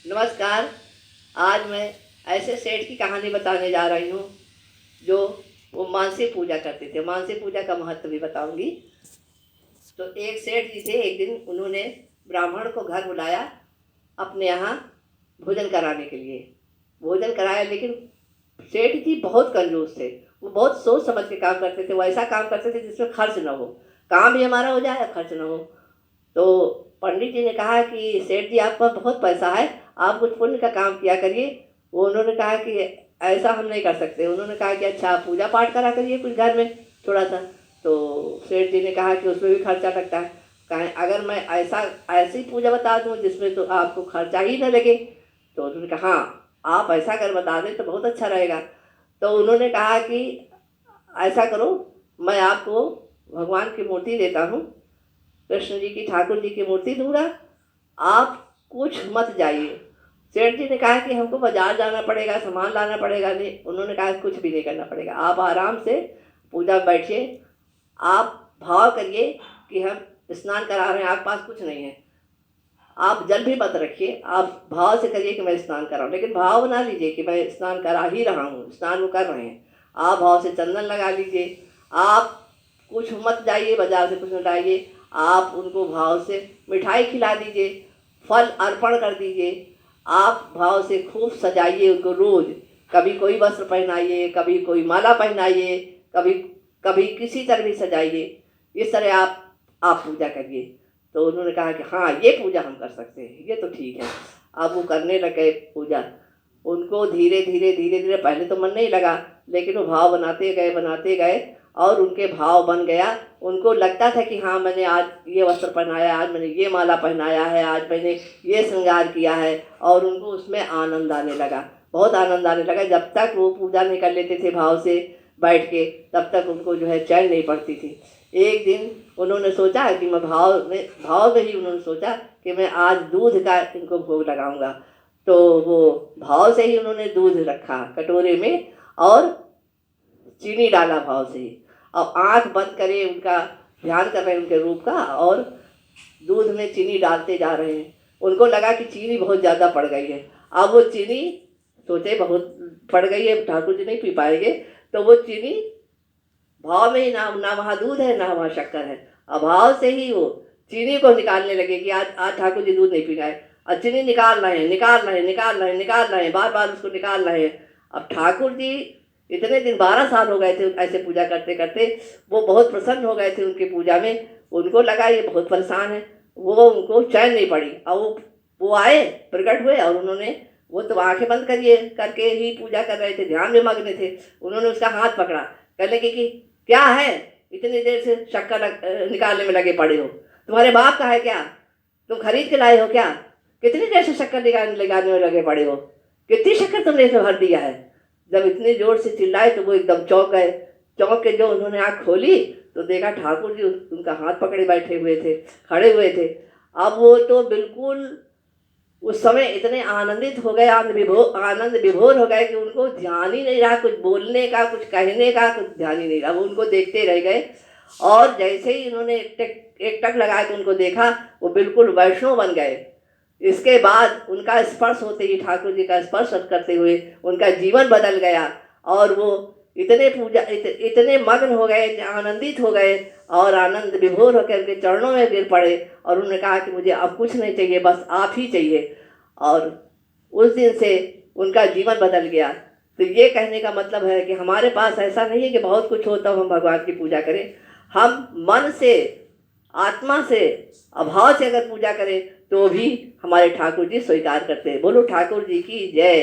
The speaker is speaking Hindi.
नमस्कार। आज मैं ऐसे सेठ की कहानी बताने जा रही हूँ जो वो मानसिक पूजा करते थे। मानसिक पूजा का महत्व भी बताऊंगी। तो एक सेठ जी थे, एक दिन उन्होंने ब्राह्मण को घर बुलाया अपने यहाँ भोजन कराने के लिए। भोजन कराया, लेकिन सेठ जी बहुत कंजूस थे। वो बहुत सोच समझ के काम करते थे। वो ऐसा काम करते थे जिसमें खर्च ना हो, काम भी हमारा हो जाए, खर्च ना हो। तो पंडित जी ने कहा कि सेठ जी, आपका बहुत पैसा है, आप कुछ पुण्य का काम किया करिए। वो उन्होंने कहा कि ऐसा हम नहीं कर सकते। उन्होंने कहा कि अच्छा, आप पूजा पाठ करा करिए कुछ घर में थोड़ा सा। तो सेठ जी ने कहा कि उसमें भी खर्चा लगता है। कहें अगर मैं ऐसी पूजा बता दूं जिसमें तो आपको खर्चा ही न लगे। तो उन्होंने कहा हाँ, आप ऐसा अगर बता दें तो बहुत अच्छा रहेगा। तो उन्होंने कहा कि ऐसा करो, मैं आपको भगवान की मूर्ति देता हूँ, कृष्ण जी की, ठाकुर जी की मूर्ति दूंगा, आप कुछ मत जाइए। सेठ जी ने कहा कि हमको बाजार जाना पड़ेगा, सामान लाना पड़ेगा। नहीं, उन्होंने कहा कुछ भी नहीं करना पड़ेगा, आप आराम से पूजा में बैठिए। आप भाव करिए कि हम स्नान करा रहे हैं, आपके पास कुछ नहीं है, आप जल भी मत रखिए, आप भाव से करिए कि मैं स्नान कर रहा हूँ। लेकिन भाव बना लीजिए कि मैं स्नान करा ही रहा हूँ, स्नान वो कर रहे हैं। आप भाव से चंदन लगा लीजिए। आप कुछ मत जाइए, बाजार से कुछ मत लाइए। आप उनको भाव से मिठाई खिला दीजिए, फल अर्पण कर दीजिए। आप भाव से खूब सजाइए उनको रोज। कभी कोई वस्त्र पहनाइए, कभी कोई माला पहनाइए, कभी कभी किसी तरह भी सजाइए। इस तरह आप पूजा करिए। तो उन्होंने कहा कि हाँ, ये पूजा हम कर सकते हैं, ये तो ठीक है। अब वो करने लगे पूजा। उनको धीरे धीरे धीरे धीरे, पहले तो मन नहीं लगा, लेकिन वो भाव बनाते गए और उनके भाव बन गया। उनको लगता था कि हाँ, मैंने आज ये वस्त्र पहनाया, आज मैंने ये माला पहनाया है, आज मैंने ये श्रृंगार किया है। और उनको उसमें आनंद आने लगा, बहुत आनंद आने लगा। जब तक वो पूजा नहीं कर लेते थे भाव से बैठ के, तब तक उनको जो है चैन नहीं पड़ती थी। एक दिन उन्होंने सोचा कि मैं भाव में ही उन्होंने सोचा कि मैं आज दूध का इनको भोग लगाऊंगा। तो वो भाव से ही उन्होंने दूध रखा कटोरे में और चीनी डाला भाव से ही। और आंख बंद करे, उनका ध्यान कर रहे हैं उनके रूप का, और दूध में चीनी डालते जा रहे हैं। उनको लगा कि चीनी बहुत ज़्यादा पड़ गई है। अब वो चीनी सोचे बहुत पड़ गई है, ठाकुर जी नहीं पी पाएंगे। तो वो चीनी भाव में ही, ना ना वहाँ दूध है ना वहाँ शक्कर है, अभाव से ही वो चीनी को निकालने लगे कि आज आज ठाकुर जी दूध नहीं पी रहे, और चीनी निकाल रहे हैं, निकाल रहे हैं, निकाल रहे हैं, निकाल रहे हैं, बार बार उसको निकाल रहे हैं। अब ठाकुर जी इतने दिन, 12 साल हो गए थे ऐसे पूजा करते करते, वो बहुत प्रसन्न हो गए थे उनकी पूजा में। उनको लगा ये बहुत परेशान है, वो उनको चैन नहीं पड़ी। और वो आए, प्रकट हुए, और उन्होंने, वो तो आंखें बंद करिए करके ही पूजा कर रहे थे, ध्यान में मग्न थे। उन्होंने उसका हाथ पकड़ा, कहने लगे कि क्या है, इतनी देर से शक्कर निकालने में लगे पड़े हो, तुम्हारे बाप का है क्या, तुम खरीद के लाए हो क्या, कितनी देर से शक्कर लगाने में लगे पड़े हो, कितनी शक्कर तुमने इसमें भर दिया है। जब इतनी जोर से चिल्लाए तो वो एकदम चौंक गए। चौंक के जो उन्होंने आँख खोली तो देखा ठाकुर जी उनका हाथ पकड़े बैठे हुए थे, खड़े हुए थे। अब वो तो बिल्कुल उस समय इतने आनंदित हो गए, आनंद विभोर हो गए कि उनको ध्यान ही नहीं रहा, कुछ बोलने का, कुछ कहने का, कुछ ध्यान ही नहीं रहा। वो उनको देखते रह गए। और जैसे ही इन्होंने एक टक लगा के उनको देखा, वो बिल्कुल वैष्णव बन गए। इसके बाद उनका स्पर्श होते ही, ठाकुर जी का स्पर्श करते हुए उनका जीवन बदल गया। और वो इतने मग्न हो गए, आनंदित हो गए, और आनंद विभोर होकर उनके चरणों में गिर पड़े। और उन्होंने कहा कि मुझे अब कुछ नहीं चाहिए, बस आप ही चाहिए। और उस दिन से उनका जीवन बदल गया। तो ये कहने का मतलब है कि हमारे पास ऐसा नहीं है कि बहुत कुछ हो तब हम भगवान की पूजा करें। हम मन से, आत्मा से, अभाव से अगर पूजा करें तो भी हमारे ठाकुर जी स्वीकार करते हैं। बोलो ठाकुर जी की जय।